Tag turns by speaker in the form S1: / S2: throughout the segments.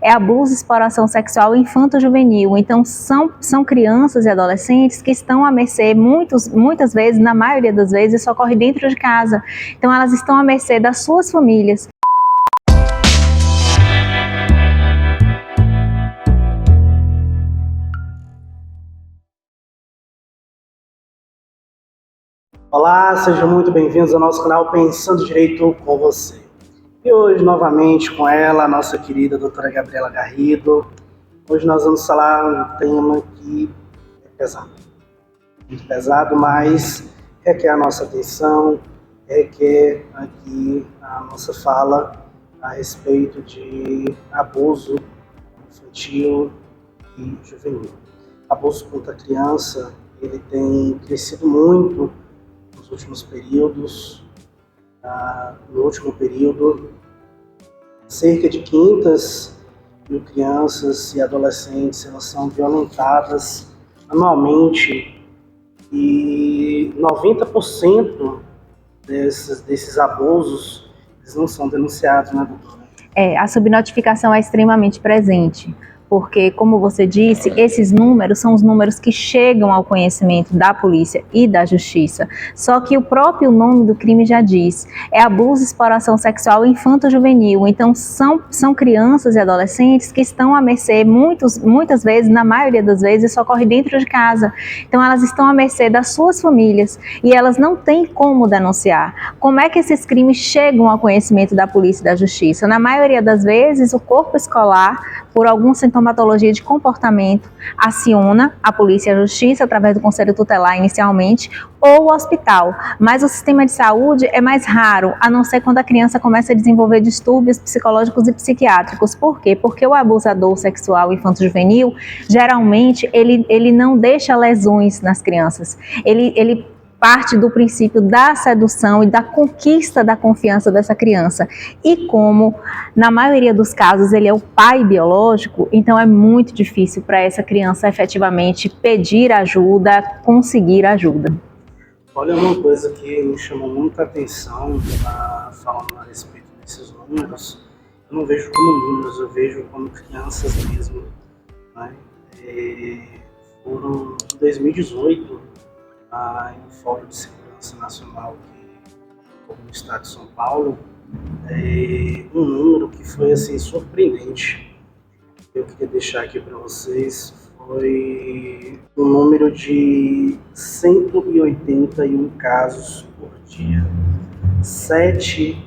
S1: é abuso e exploração sexual infanto-juvenil. Então são crianças e adolescentes que estão à mercê, muitas vezes, na maioria das vezes, isso ocorre dentro de casa. Então elas estão à mercê das suas famílias.
S2: Olá, sejam muito bem-vindos ao nosso canal Pensando Direito com você. E hoje, novamente, com ela, a nossa querida doutora Gabriela Garrido. Hoje nós vamos falar um tema que é pesado. Muito pesado, mas requer a nossa atenção, requer aqui a nossa fala a respeito de abuso infantil e juvenil. Abuso contra a criança, ele tem crescido muito nos últimos períodos. No último período, cerca de 500 mil crianças e adolescentes elas são violentadas anualmente e 90% desses abusos eles não são denunciados, né, doutora?
S1: A subnotificação é extremamente presente. Porque, como você disse, esses números são os números que chegam ao conhecimento da polícia e da justiça. Só que o próprio nome do crime já diz, é abuso e exploração sexual infanto-juvenil. Então, são crianças e adolescentes que estão à mercê, muitas vezes, na maioria das vezes, isso ocorre dentro de casa. Então, elas estão à mercê das suas famílias e elas não têm como denunciar. Como é que esses crimes chegam ao conhecimento da polícia e da justiça? Na maioria das vezes, o corpo escolar, por algum sintomatologia de comportamento, aciona a polícia e a justiça através do conselho tutelar inicialmente, ou o hospital. Mas o sistema de saúde é mais raro, a não ser quando a criança começa a desenvolver distúrbios psicológicos e psiquiátricos. Por quê? Porque o abusador sexual infanto-juvenil, geralmente, ele não deixa lesões nas crianças. Ele parte do princípio da sedução e da conquista da confiança dessa criança. E como, na maioria dos casos, ele é o pai biológico, então é muito difícil para essa criança efetivamente pedir ajuda, conseguir ajuda.
S2: Olha, uma coisa que me chamou muita atenção, falando a respeito desses números, eu não vejo como números, eu vejo como crianças mesmo, né? Foram em 2018, em Fórum de Segurança Nacional no estado de São Paulo, um número que foi assim surpreendente. Eu queria deixar aqui para vocês, foi um número de 181 casos por dia, 7,5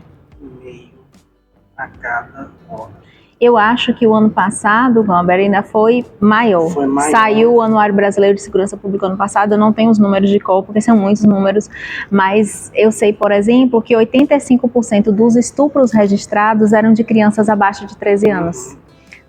S2: a cada hora.
S1: Eu acho que o ano passado, Glauber, ainda foi maior. Saiu o Anuário Brasileiro de Segurança Pública ano passado, eu não tenho os números de cor, porque são muitos números, mas eu sei, por exemplo, que 85% dos estupros registrados eram de crianças abaixo de 13 anos.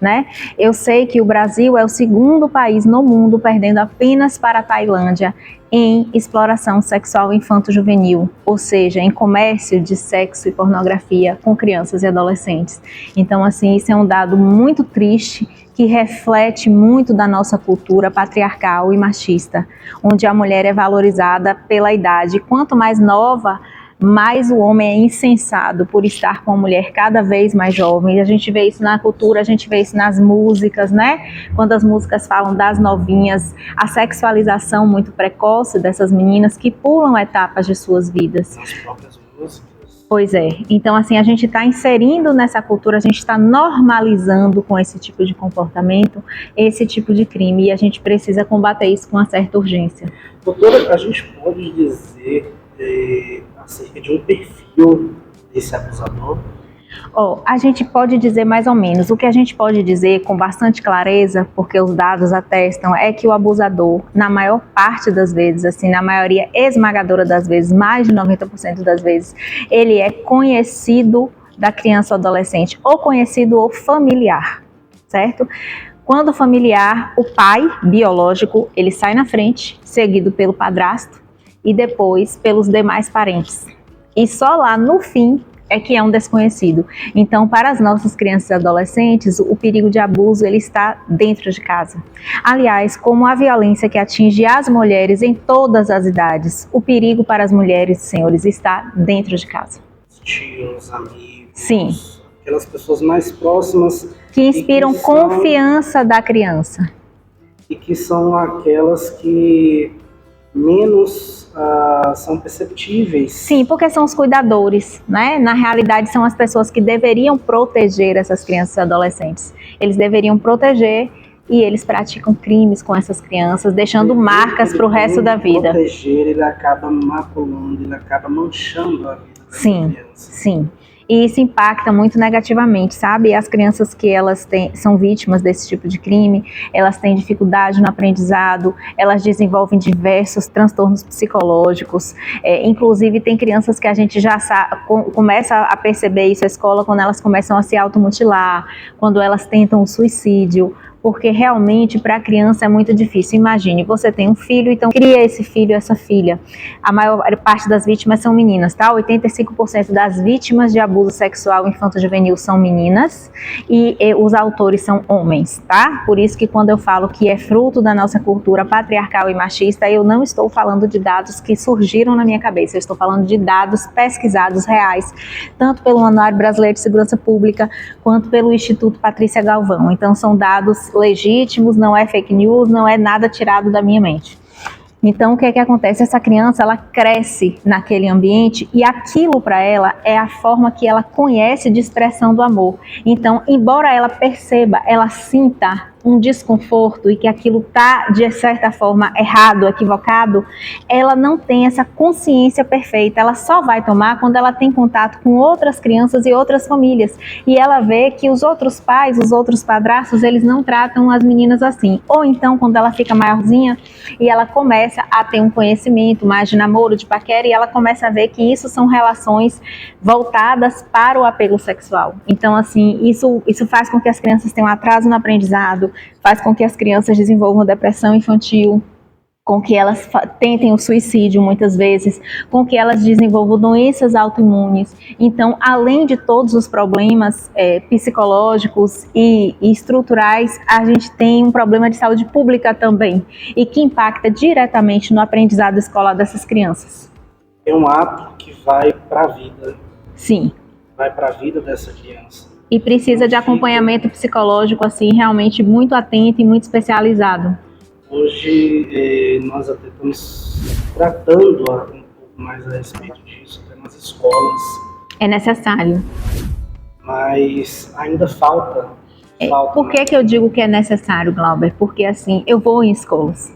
S1: Né? Eu sei que o Brasil é o segundo país no mundo, perdendo apenas para a Tailândia, em exploração sexual infanto-juvenil, ou seja, em comércio de sexo e pornografia com crianças e adolescentes. Então, assim, isso é um dado muito triste, que reflete muito da nossa cultura patriarcal e machista, onde a mulher é valorizada pela idade. Quanto mais nova, mais o homem é insensado por estar com a mulher cada vez mais jovem. A gente vê isso na cultura, a gente vê isso nas músicas, né? Quando as músicas falam das novinhas, a sexualização muito precoce dessas meninas que pulam etapas de suas vidas.
S2: As próprias músicas.
S1: Pois é. Então, assim, a gente está inserindo nessa cultura, a gente está normalizando com esse tipo de comportamento, esse tipo de crime, e a gente precisa combater isso com uma certa urgência.
S2: Doutora, a gente pode dizer acerca de um perfil desse abusador?
S1: A gente pode dizer mais ou menos. O que a gente pode dizer com bastante clareza, porque os dados atestam, é que o abusador, na maior parte das vezes, assim, na maioria esmagadora das vezes, mais de 90% das vezes, ele é conhecido da criança ou adolescente, ou conhecido ou familiar, certo? Quando familiar, o pai biológico, ele sai na frente, seguido pelo padrasto, e depois pelos demais parentes. E só lá no fim é que é um desconhecido. Então, para as nossas crianças e adolescentes, o perigo de abuso ele está dentro de casa. Aliás, como a violência que atinge as mulheres em todas as idades, o perigo para as mulheres, senhores, está dentro de casa.
S2: Tios, amigos.
S1: Sim.
S2: aquelas pessoas mais próximas
S1: que inspiram confiança da criança.
S2: E que são aquelas que menos são perceptíveis.
S1: Sim, porque são os cuidadores, né? Na realidade, são as pessoas que deveriam proteger essas crianças e adolescentes. Eles deveriam proteger e eles praticam crimes com essas crianças, deixando marcas para o resto da vida.
S2: Proteger, ele acaba maculando, ele acaba manchando a vida dessa criança.
S1: Sim. E isso impacta muito negativamente, sabe? As crianças que são vítimas desse tipo de crime, elas têm dificuldade no aprendizado, elas desenvolvem diversos transtornos psicológicos, inclusive tem crianças que a gente já começa a perceber isso na escola quando elas começam a se automutilar, quando elas tentam o suicídio, porque realmente para a criança é muito difícil. Imagine, você tem um filho, então cria esse filho, essa filha. A maior parte das vítimas são meninas, tá? 85% das vítimas de abuso sexual infanto-juvenil são meninas e os autores são homens, tá? Por isso que quando eu falo que é fruto da nossa cultura patriarcal e machista, eu não estou falando de dados que surgiram na minha cabeça, eu estou falando de dados pesquisados reais, tanto pelo Anuário Brasileiro de Segurança Pública, quanto pelo Instituto Patrícia Galvão. Então são dados legítimos, não é fake news, não é nada tirado da minha mente. Então, o que é que acontece? Essa criança, ela cresce naquele ambiente e aquilo para ela é a forma que ela conhece de expressão do amor. Então, embora ela perceba, ela sinta um desconforto e que aquilo está, de certa forma, errado, equivocado, ela não tem essa consciência perfeita. Ela só vai tomar quando ela tem contato com outras crianças e outras famílias. E ela vê que os outros pais, os outros padrastos, eles não tratam as meninas assim. Ou então, quando ela fica maiorzinha e ela começa a ter um conhecimento mais de namoro, de paquera, e ela começa a ver que isso são relações voltadas para o apego sexual. Então, assim, isso faz com que as crianças tenham atraso no aprendizado, faz com que as crianças desenvolvam depressão infantil, com que elas tentem o suicídio muitas vezes, com que elas desenvolvam doenças autoimunes. Então, além de todos os problemas psicológicos e estruturais, a gente tem um problema de saúde pública também, e que impacta diretamente no aprendizado escolar dessas crianças.
S2: É um ato que vai para a vida.
S1: Sim.
S2: Vai para a vida dessa criança.
S1: E precisa de acompanhamento psicológico, assim, realmente muito atento e muito especializado.
S2: Hoje nós até estamos tratando um pouco mais a respeito disso, até nas escolas.
S1: É necessário.
S2: Mas ainda falta.
S1: Por que eu digo que é necessário, Glauber? Porque assim, eu vou em escolas.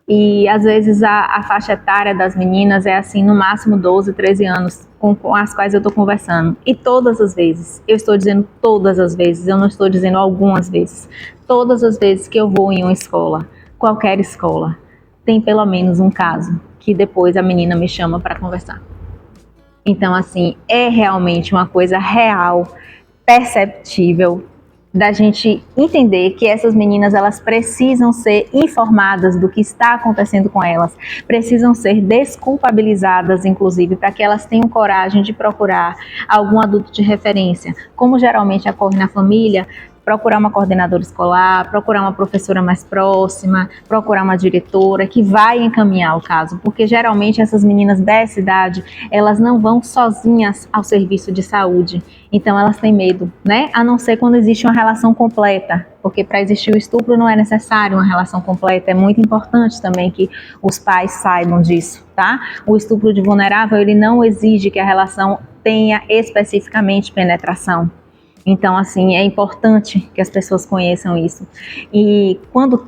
S1: E às vezes a faixa etária das meninas é assim, no máximo 12, 13 anos, com as quais eu estou conversando. E todas as vezes, eu estou dizendo todas as vezes, eu não estou dizendo algumas vezes, todas as vezes que eu vou em uma escola, qualquer escola, tem pelo menos um caso que depois a menina me chama para conversar. Então assim, é realmente uma coisa real, perceptível, da gente entender que essas meninas, elas precisam ser informadas do que está acontecendo com elas, precisam ser desculpabilizadas, inclusive, para que elas tenham coragem de procurar algum adulto de referência, como geralmente ocorre na família, procurar uma coordenadora escolar, procurar uma professora mais próxima, procurar uma diretora que vai encaminhar o caso, porque geralmente essas meninas dessa idade, elas não vão sozinhas ao serviço de saúde, então elas têm medo, né? A não ser quando existe uma relação completa, porque para existir o estupro não é necessário uma relação completa, é muito importante também que os pais saibam disso, tá? O estupro de vulnerável, ele não exige que a relação tenha especificamente penetração. Então, assim, é importante que as pessoas conheçam isso. E quando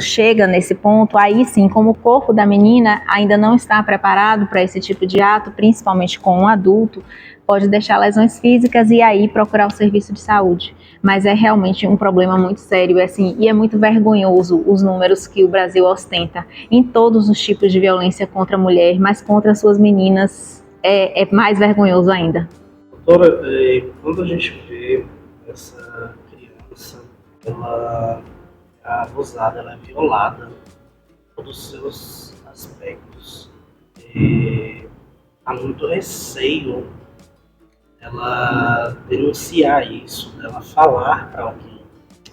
S1: chega nesse ponto, aí sim, como o corpo da menina ainda não está preparado para esse tipo de ato, principalmente com um adulto, pode deixar lesões físicas e aí procurar o serviço de saúde. Mas é realmente um problema muito sério, assim, e é muito vergonhoso os números que o Brasil ostenta em todos os tipos de violência contra a mulher, mas contra as suas meninas é mais vergonhoso ainda.
S2: Doutora, quando a gente vê essa criança, ela é abusada, ela é violada, todos os seus aspectos, há muito receio ela denunciar isso, ela falar para alguém.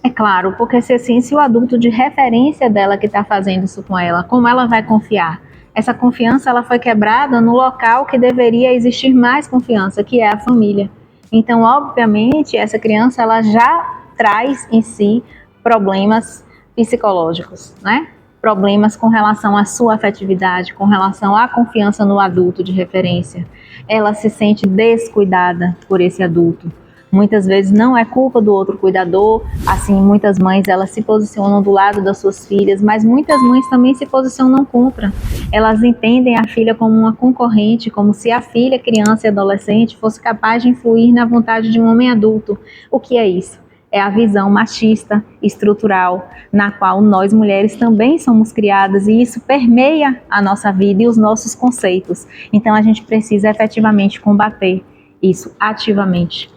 S1: É claro, porque se o adulto de referência dela que está fazendo isso com ela, como ela vai confiar? Essa confiança ela foi quebrada no local que deveria existir mais confiança, que é a família. Então, obviamente, essa criança ela já traz em si problemas psicológicos, né? Problemas com relação à sua afetividade, com relação à confiança no adulto de referência. Ela se sente descuidada por esse adulto. Muitas vezes não é culpa do outro cuidador, assim, muitas mães elas se posicionam do lado das suas filhas, mas muitas mães também se posicionam contra. Elas entendem a filha como uma concorrente, como se a filha, criança e adolescente, fosse capaz de influir na vontade de um homem adulto. O que é isso? É a visão machista, estrutural, na qual nós mulheres também somos criadas e isso permeia a nossa vida e os nossos conceitos. Então a gente precisa efetivamente combater isso ativamente.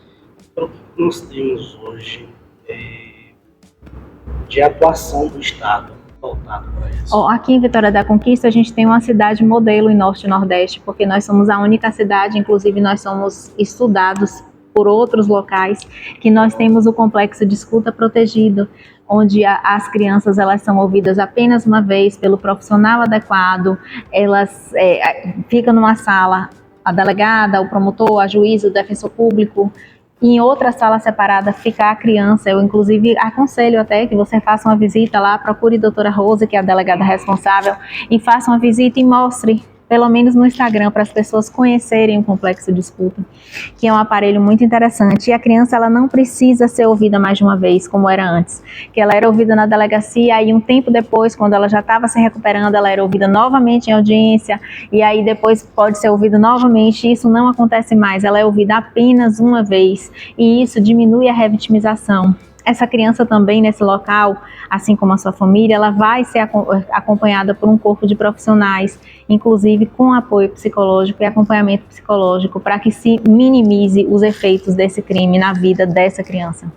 S2: Então, o que nós temos hoje de atuação do Estado voltado para isso?
S1: Aqui em Vitória da Conquista a gente tem uma cidade modelo em Norte e Nordeste, porque nós somos a única cidade, inclusive nós somos estudados por outros locais, que nós temos o complexo de escuta protegido, onde as crianças elas são ouvidas apenas uma vez pelo profissional adequado, elas ficam numa sala, a delegada, o promotor, a juíza, o defensor público. Em outra sala separada fica a criança. Eu, inclusive, aconselho até que você faça uma visita lá, procure a doutora Rosa, que é a delegada responsável, e faça uma visita e mostre, pelo menos no Instagram, para as pessoas conhecerem o complexo de escuta, que é um aparelho muito interessante. E a criança ela não precisa ser ouvida mais de uma vez, como era antes, que ela era ouvida na delegacia, e um tempo depois, quando ela já estava se recuperando, ela era ouvida novamente em audiência, e aí depois pode ser ouvida novamente. Isso não acontece mais, ela é ouvida apenas uma vez, e isso diminui a revitimização. Essa criança também nesse local, assim como a sua família, ela vai ser acompanhada por um corpo de profissionais, inclusive com apoio psicológico e acompanhamento psicológico, para que se minimize os efeitos desse crime na vida dessa criança.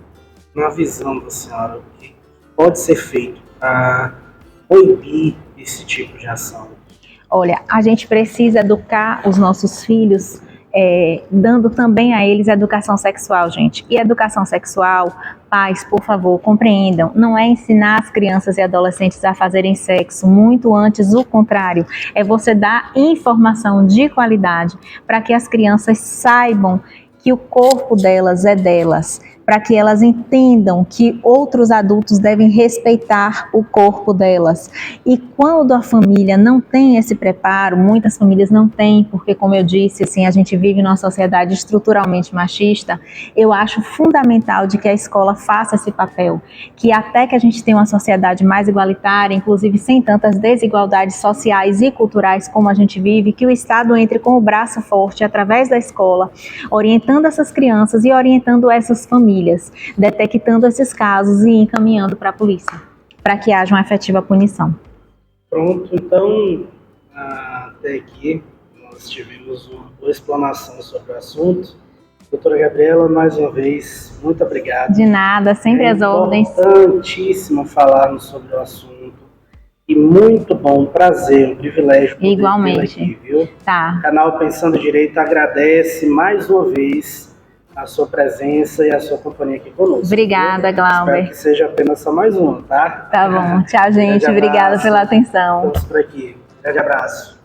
S2: Na visão da senhora, o que pode ser feito para proibir esse tipo de ação?
S1: Olha, a gente precisa educar os nossos filhos, dando também a eles educação sexual, gente. E educação sexual, pais, por favor, compreendam, não é ensinar as crianças e adolescentes a fazerem sexo, muito antes o contrário, é você dar informação de qualidade para que as crianças saibam que o corpo delas é delas, para que elas entendam que outros adultos devem respeitar o corpo delas. E quando a família não tem esse preparo, muitas famílias não têm, porque, como eu disse, assim, a gente vive numa sociedade estruturalmente machista. Eu acho fundamental de que a escola faça esse papel, que até que a gente tenha uma sociedade mais igualitária, inclusive sem tantas desigualdades sociais e culturais como a gente vive, que o Estado entre com o braço forte através da escola, orientando essas crianças e orientando essas famílias, detectando esses casos e encaminhando para a polícia, para que haja uma efetiva punição.
S2: Pronto, então, até aqui nós tivemos uma boa explanação sobre o assunto. Doutora Gabriela, mais uma vez, muito obrigado.
S1: De nada, sempre às ordens.
S2: É importantíssimo falarmos sobre o assunto. E muito bom, um prazer, um privilégio poder
S1: Igualmente.
S2: tê-la aqui, viu?
S1: Tá.
S2: O canal Pensando Direito agradece mais uma vez a sua presença e a sua companhia aqui conosco.
S1: Obrigada, Glauber.
S2: Espero que seja apenas só mais uma, tá?
S1: Tá bom. Tchau, gente. Obrigada pela atenção.
S2: Estamos por aqui. Grande abraço.